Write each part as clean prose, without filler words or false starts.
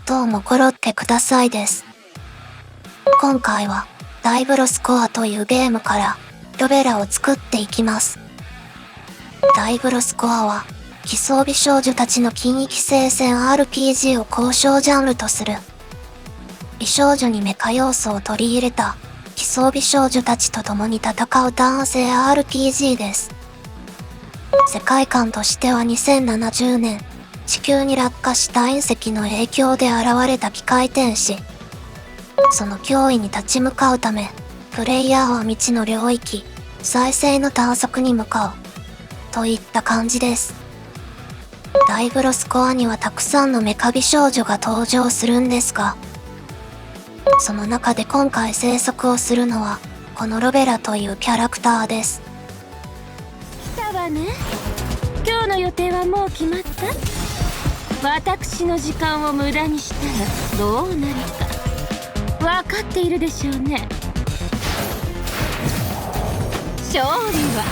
どうもコロってくださいです。今回はダイブロスコアというゲームからロベラを作っていきます。ダイブロスコアは奇装美少女たちの近域聖戦 RPG を交渉ジャンルとする美少女にメカ要素を取り入れた奇装美少女たちと共に戦う男性 RPG です。世界観としては2070年、地球に落下した隕石の影響で現れた機械天使。その脅威に立ち向かうため、プレイヤーは未知の領域、再生の探索に向かう。といった感じです。ダイブロスコアにはたくさんのメカ美少女が登場するんですが、その中で今回生息をするのは、このロベラというキャラクターです。来たわね。今日の予定はもう決まった？私の時間を無駄にしたらどうなるか分かっているでしょうね。勝利は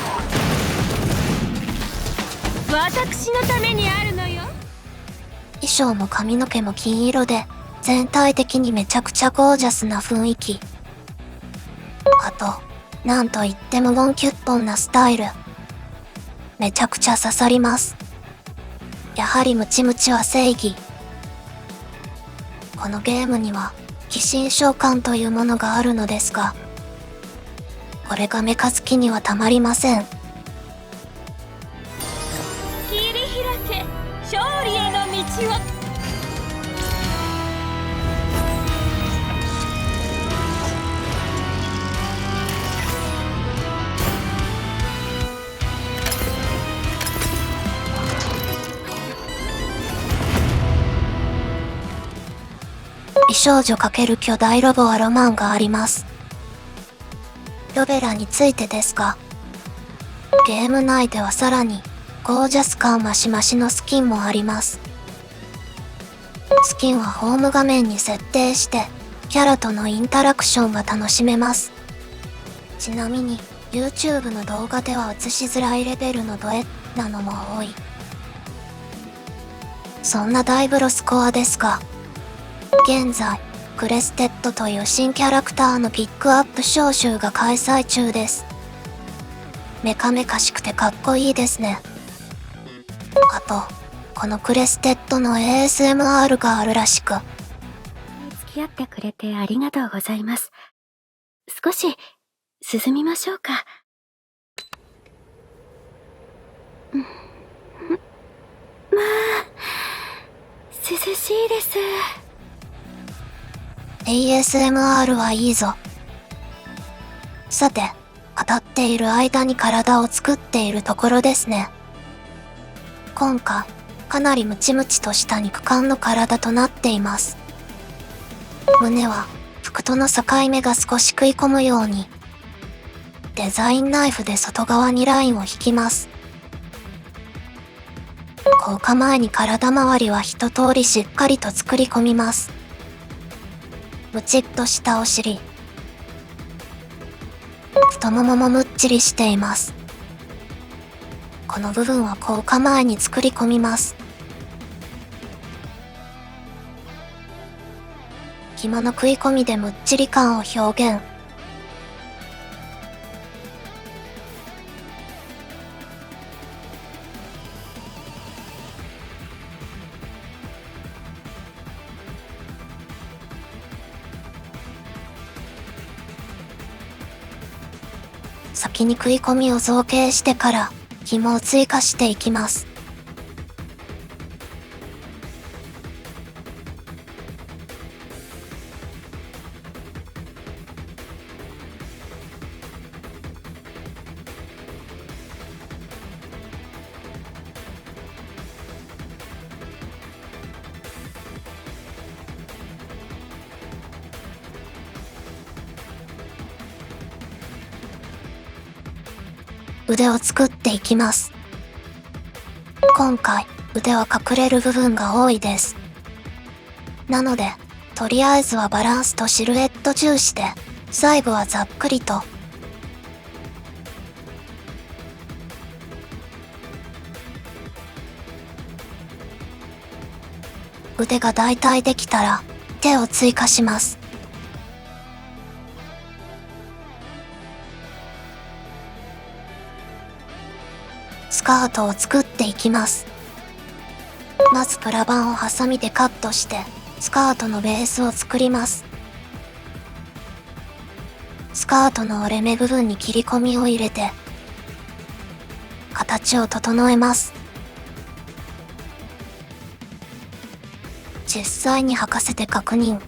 私のためにあるのよ。衣装も髪の毛も金色で、全体的にめちゃくちゃゴージャスな雰囲気。あと、なんといってもゴンキュッポンなスタイル。めちゃくちゃ刺さります。やはりムチムチは正義。このゲームには、鬼神召喚というものがあるのですが、これがメカ好きにはたまりません。切り開け、勝利への道を。美少女×巨大ロボはロマンがあります。ロベラについてですが、ゲーム内ではさらにゴージャス感マシマシのスキンもあります。スキンはホーム画面に設定してキャラとのインタラクションが楽しめます。ちなみに YouTube の動画では映しづらいレベルのドエなのも多い。そんなダイブロスコアですが、現在、クレステッドという新キャラクターのピックアップ招集が開催中です。メカメカしくてかっこいいですね。あと、このクレステッドの ASMR があるらしく。付き合ってくれてありがとうございます。少し進みましょうか。まあ、涼しいです。ASMR はいいぞ。さて、語っている間に体を作っているところですね。今回、かなりムチムチとした肉感の体となっています。胸は、服との境目が少し食い込むように、デザインナイフで外側にラインを引きます。効果前に体周りは一通りしっかりと作り込みます。ムチッとしたお尻。太もももむっちりしています。この部分は効果前に作り込みます。紐の食い込みでむっちり感を表現。先に食い込みを造形してから紐を追加していきます。腕を作っていきます。今回、腕は隠れる部分が多いです。なので、とりあえずはバランスとシルエット重視で、最後はざっくりと。腕が大体できたら、手を追加します。スカートを作っていきます。まずプラ板をハサミでカットして、スカートのベースを作ります。スカートの折れ目部分に切り込みを入れて、形を整えます。実際に履かせて確認。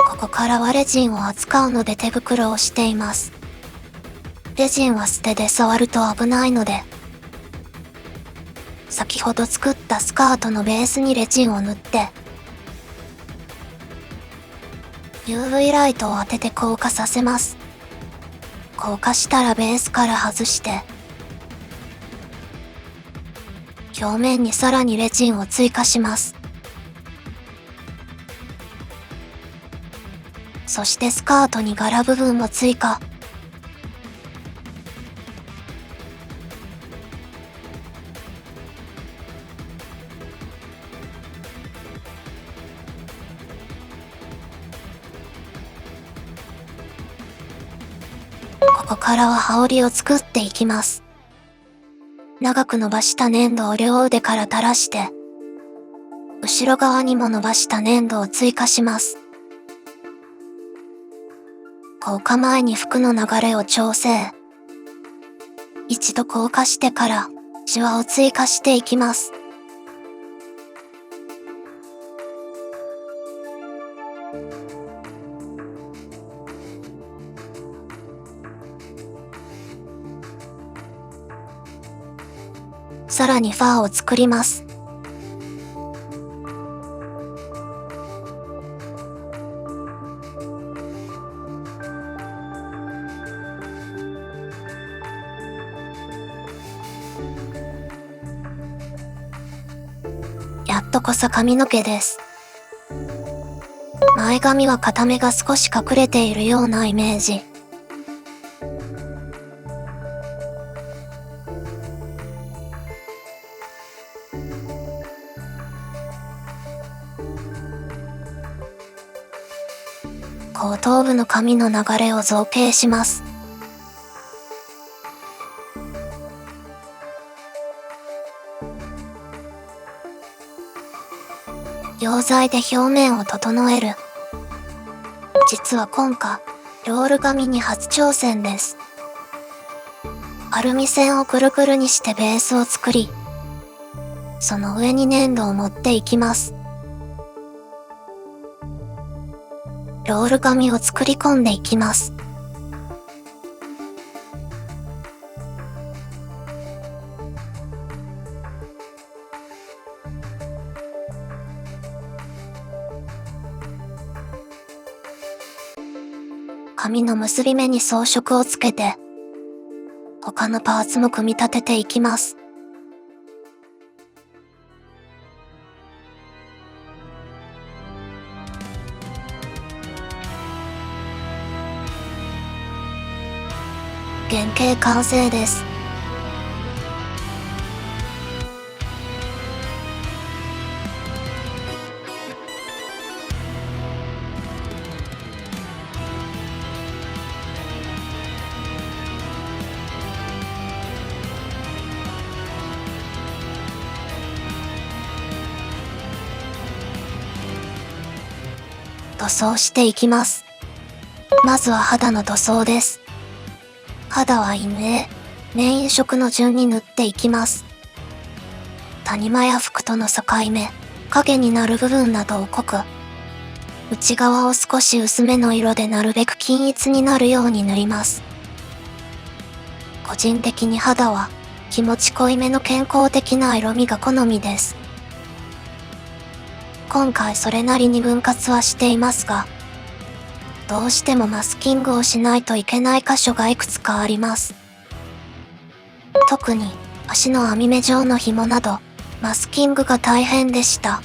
ここからはレジンを扱うので手袋をしています。レジンは素手で触ると危ないので、先ほど作ったスカートのベースにレジンを塗って、UV ライトを当てて硬化させます。硬化したらベースから外して、表面にさらにレジンを追加します。そしてスカートに柄部分も追加。ここからは羽織を作っていきます。長く伸ばした粘土を両腕から垂らして、後ろ側にも伸ばした粘土を追加します。硬化前に服の流れを調整。一度硬化してから、シワを追加していきます。さらにファーを作ります。やっとこそ髪の毛です。前髪は片目が少し隠れているようなイメージ。後頭部の髪の流れを造形します。溶剤で表面を整える。実は今回、ロール紙に初挑戦です。アルミ線をくるくるにしてベースを作り、その上に粘土を盛っていきます。ロール紙を作り込んでいきます。紙の結び目に装飾をつけて、他のパーツも組み立てていきます。原型完成です。塗装していきます。まずは肌の塗装です。肌は陰影、メイン色の順に塗っていきます。谷間や服との境目、影になる部分などを濃く、内側を少し薄めの色でなるべく均一になるように塗ります。個人的に肌は気持ち濃いめの健康的な色味が好みです。今回それなりに分割はしていますが、どうしてもマスキングをしないといけない箇所がいくつかあります。特に足の網目状の紐など、マスキングが大変でした。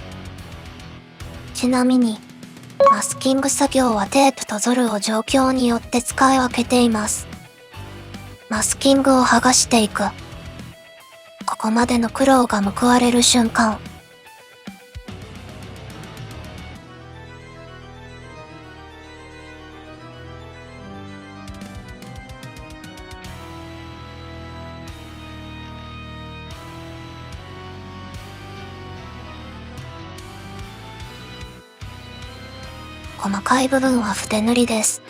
ちなみに、マスキング作業はテープとゾルを状況によって使い分けています。マスキングを剥がしていく。ここまでの苦労が報われる瞬間。細かい部分は筆塗りです。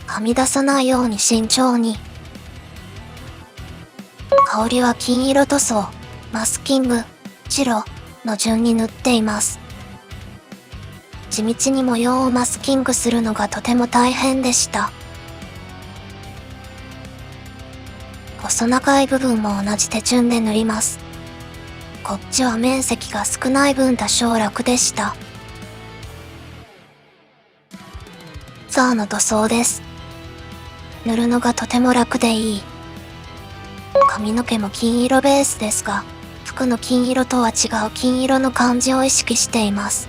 はみ出さないように慎重に。香りは金色塗装、マスキング、白の順に塗っています。地道に模様をマスキングするのがとても大変でした。細長い部分も同じ手順で塗ります。こっちは面積が少ない分多少楽でした。ザーの塗装です。塗るのがとても楽でいい。髪の毛も金色ベースですが、服の金色とは違う金色の感じを意識しています。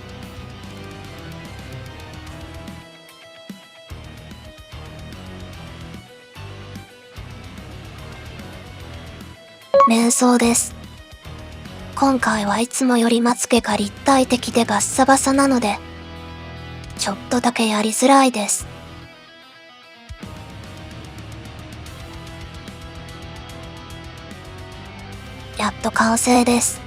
面相です。今回はいつもよりまつげが立体的でガッサバサなので、ちょっとだけやりづらいです。やっと完成です。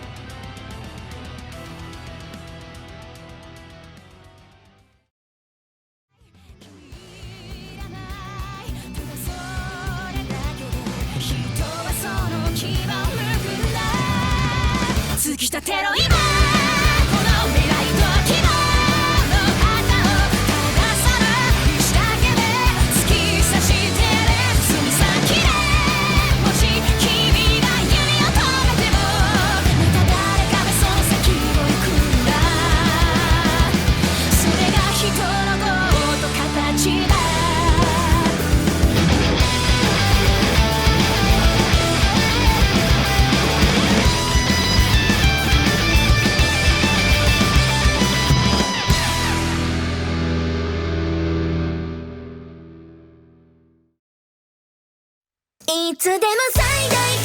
突き立てろ今この未来と希望の旗をかがさる石だけで突き刺してる爪先でもし君が指を止めてもまた誰かがその先を行くんだ。それが人の業と形だ。いつでも最大